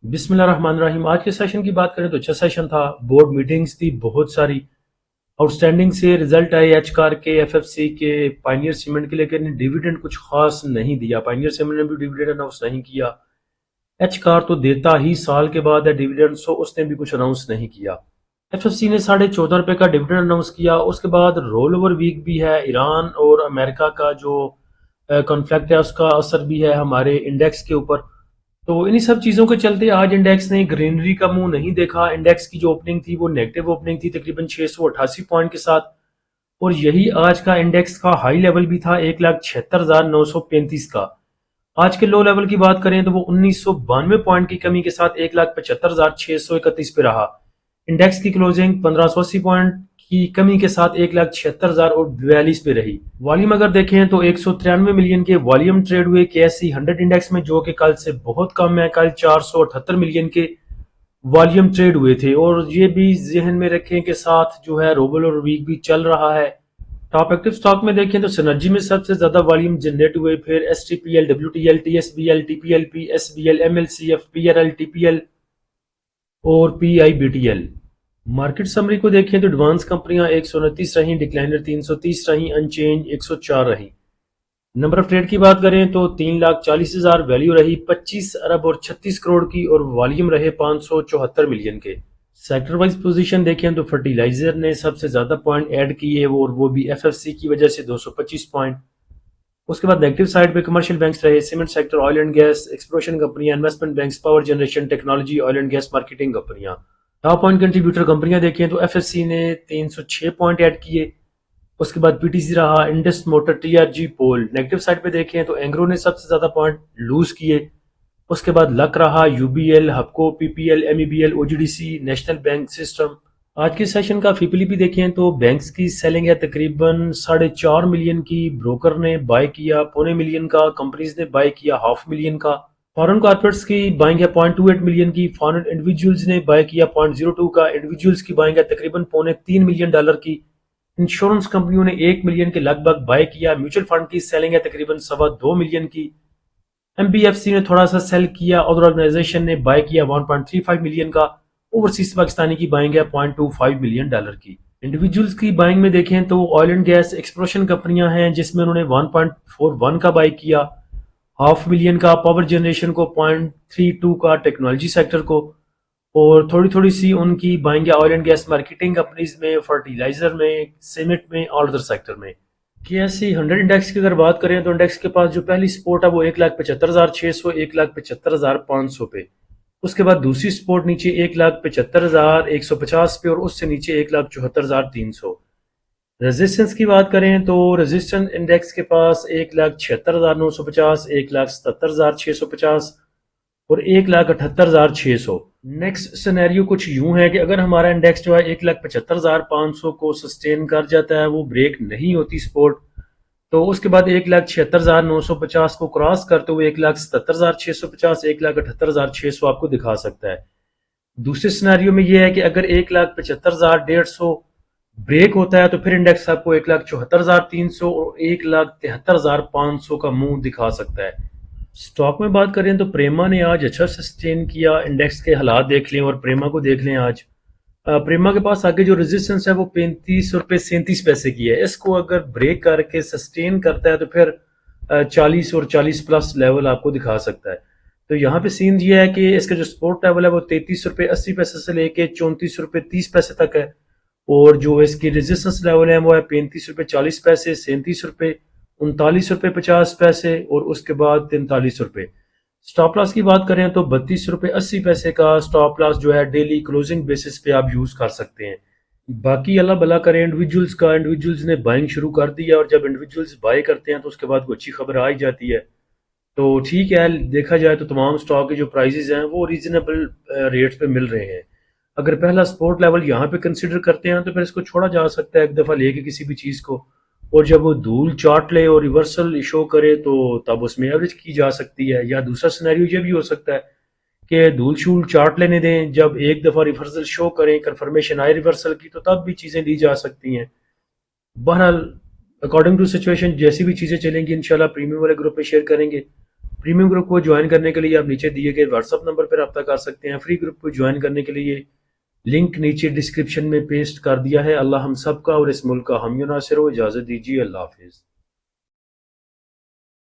बिस्मिल्लाहिर्रहमानिर्रहीम। आज के सेशन की बात करें तो अच्छा सेशन था। बोर्ड मीटिंग्स थी बहुत सारी। आउटस्टैंडिंग से रिजल्ट आए एच कार के, एफएफसी के, पाइनियर सीमेंट के, लेकिन डिविडेंड कुछ खास नहीं दिया। पाइनियर सीमेंट ने भी डिविडेंड अनाउंस नहीं किया। एच कार तो देता ही साल के बाद है डिविडेंड, सो उसने भी कुछ अनाउंस नहीं किया। एफएफसी ने ₹14.5 का डिविडेंड अनाउंस किया। उसके बाद रोल ओवर वीक भी है। ईरान और अमेरिका का जो कॉन्फ्लिक्ट है उसका असर भी है हमारे इंडेक्स के ऊपर। तो इन्हीं सब चीज़ों के चलते आज इंडेक्स ने ग्रीनरी का मुंह नहीं देखा। इंडेक्स की जो ओपनिंग थी वो नेगेटिव ओपनिंग थी, तकरीबन 688 पॉइंट के साथ। और यही आज का इंडेक्स का हाई लेवल भी था, 1,76,935 का। आज के लो लेवल की बात करें तो वो 1992 पॉइंट की कमी के साथ 1,75,631 पे रहा। इंडेक्स की क्लोजिंग 1580 पॉइंट की कमी के साथ 1,76,042 पे रही। वॉल्यूम अगर देखें तो 193 मिलियन के वॉल्यूम ट्रेड हुए के एस सी 100 इंडेक्स में, जो कि कल से बहुत कम है। कल 478 मिलियन के वॉल्यूम ट्रेड हुए थे। और ये भी जहन में रखें कि साथ जो है रोबल और वीक भी चल रहा है। टॉप एक्टिव स्टॉक में देखें तो सिनर्जी में सबसे ज्यादा वॉल्यूम जनरेट हुए, फिर S T P L, W T L, T S B L, T P L P, S B L, M L C F, P R L, T P L और P I B T L. Market summary को देखें तो advance कंपनियां 129 रहीं, डिक्लाइनर 330 रहीं, unchange 104 रहीं। Number of trade की बात करें तो 3,40,000 वैल्यू रही 25 अरब और 36 करोड़ की, और वॉल्यूम रहे 574 मिलियन के। सेक्टर वाइज पोजीशन देखें तो फर्टिलाइजर ने सबसे ज्यादा पॉइंट ऐड किए, और वो भी एफएफसी की वजह से 225 पॉइंट। उसके बाद नेगेटिव साइड पे कमर्शियल बैंक्स रहे, cement sector, oil and gas, exploration कंपनियां, investment banks, power generation, technology, oil and gas marketing कंपनियां। टॉप पॉइंट कंट्रीब्यूटर कंपनियां देखें तो एफएससी ने 306 पॉइंट ऐड किए। उसके बाद पीटीसी रहा, इंडस मोटर, टीआरजी, पोल। नेगेटिव साइड पे देखें तो एंग्रो ने सबसे ज्यादा पॉइंट लूज किए। उसके बाद लक रहा, यूबीएल, हपको, PPL, MEBL, OGDC, National Bank system. आज के सेशन का फीपीलीपी देखें तो बैंक्स की सेलिंग है तकरीबन 4.5 मिलियन की, ब्रोकर ने बाय किया 0.25 मिलियन का, कंपनीज ने बाय किया 500,000 का। फॉरेन कॉर्पोरेट्स की बाइंग है 0.28 मिलियन की, फॉरेन इंडिविजुअल्स ने बाय किया 0.02 का, इंडिविजुअल्स की बाइंग है तकरीबन $3 मिलियन की। इंश्योरेंस कंपनियों ने 1 मिलियन के लगभग बाय किया। म्यूचुअल फंड की सेलिंग है तकरीबन 2.25 मिलियन की। एमबीएफसी ने थोड़ा सा सेल किया, और ऑर्गेनाइजेशन ने बाय किया 1.35 मिलियन का। ओवरसीज पाकिस्तानी की बाइंग है $0.25 मिलियन की। इंडिविजुअल्स की बाइंग में देखें तो ऑयल एंड गैस, एक्सप्लोरेशन कंपनियां हैं जिसमें उन्होंने 1.41 का बाय किया, 500,000 का, पावर जनरेशन को 0.32 का, टेक्नोलॉजी सेक्टर को। और थोड़ी थोड़ी सी उनकी बाइंग है oil and gas marketing companies में, फर्टिलाइजर में, सीमेंट में और अदर सेक्टर में। के एस सी 100 इंडेक्स की अगर बात करें तो इंडेक्स के पास जो पहली सपोर्ट है वो 1,75,600, 1,75,500 पे। उसके बाद दूसरी सपोर्ट नीचे 1,75,150 पे, और उससे नीचे 1,74,300। रेजिस्टेंस की बात करें तो रेजिस्टेंस इंडेक्स के पास 1,76,950, 1,77,650 और 1,78,600। नेक्स्ट सिनेरियो कुछ यूं है कि अगर हमारा इंडेक्स जो है 1,75,500 को सस्टेन कर जाता है, वो ब्रेक नहीं होती सपोर्ट, तो उसके बाद 1,76,950 को क्रॉस करते हुए 1,77,650, 1,78,600 आपको दिखा सकता है। दूसरे सिनेरियो में यह है कि अगर 1,75,150 ब्रेक होता है तो फिर इंडेक्स आपको 1,74,300 और 1,73,500 का मुंह दिखा सकता है। स्टॉक में बात करें तो प्रेमा ने आज अच्छा सस्टेन किया। इंडेक्स के हालात देख लें और प्रेमा को देख लें आज। प्रेमा के पास आगे जो रेजिस्टेंस है वो 35 रुपये 37 पैसे की है। इसको अगर ब्रेक करके सस्टेन करता है तो फिर 40 और 40 प्लस लेवल आपको दिखा सकता है। तो यहाँ पे सीन ये है कि इसका जो सपोर्ट लेवल है वो 33 रुपये 80 पैसे से लेके 34 रुपये 30 पैसे तक है। और जो इसकी रेजिस्टेंस लेवल है वो है 35 रुपये 40 पैसे, 37 रुपये 39 रुपये 50 पैसे और उसके बाद 43 रुपये। स्टॉप लॉस की बात करें तो 32 रुपये 80 पैसे का स्टॉप लॉस जो है डेली क्लोजिंग बेसिस पे आप यूज कर सकते हैं। बाकी अल्लाह भला करें इंडिविजुअल्स का। इंडिविजुअल्स ने बाइंग शुरू कर दी है, और जब इंडिविजुअल्स बाय करते हैं तो उसके बाद कोई अच्छी खबर आ ही जाती है। तो ठीक है, देखा जाए तो तमाम स्टॉक के जो प्राइसेस हैं वो रीजनेबल रेट्स पे मिल रहे हैं। अगर पहला सपोर्ट लेवल यहाँ पे कंसिडर करते हैं तो फिर इसको छोड़ा जा सकता है एक दफ़ा लेके किसी भी चीज़ को। और जब वो धूल चाट ले और रिवर्सल शो करे तो तब उसमें एवरेज की जा सकती है। या दूसरा सिनेरियो ये भी हो सकता है कि धूल शूल चाट लेने दें, जब एक दफ़ा रिवर्सल शो करें, कंफर्मेशन आए रिवर्सल की, तो तब भी चीज़ें ली जा सकती हैं। बहरहाल अकॉर्डिंग टू सिचुएशन जैसी भी चीज़ें चलेंगी इंशाल्लाह प्रीमियम वाले ग्रुप पे शेयर करेंगे। प्रीमियम ग्रुप को ज्वाइन करने के लिए आप नीचे दिए गए व्हाट्सअप नंबर पर रब्ता कर सकते हैं। फ्री ग्रुप को ज्वाइन करने के लिए लिंक नीचे डिस्क्रिप्शन में पेस्ट कर दिया है। अल्लाह हम सब का और इस मुल्क का हामी नासिर हो। इजाज़त दीजिए। अल्लाह हाफिज़।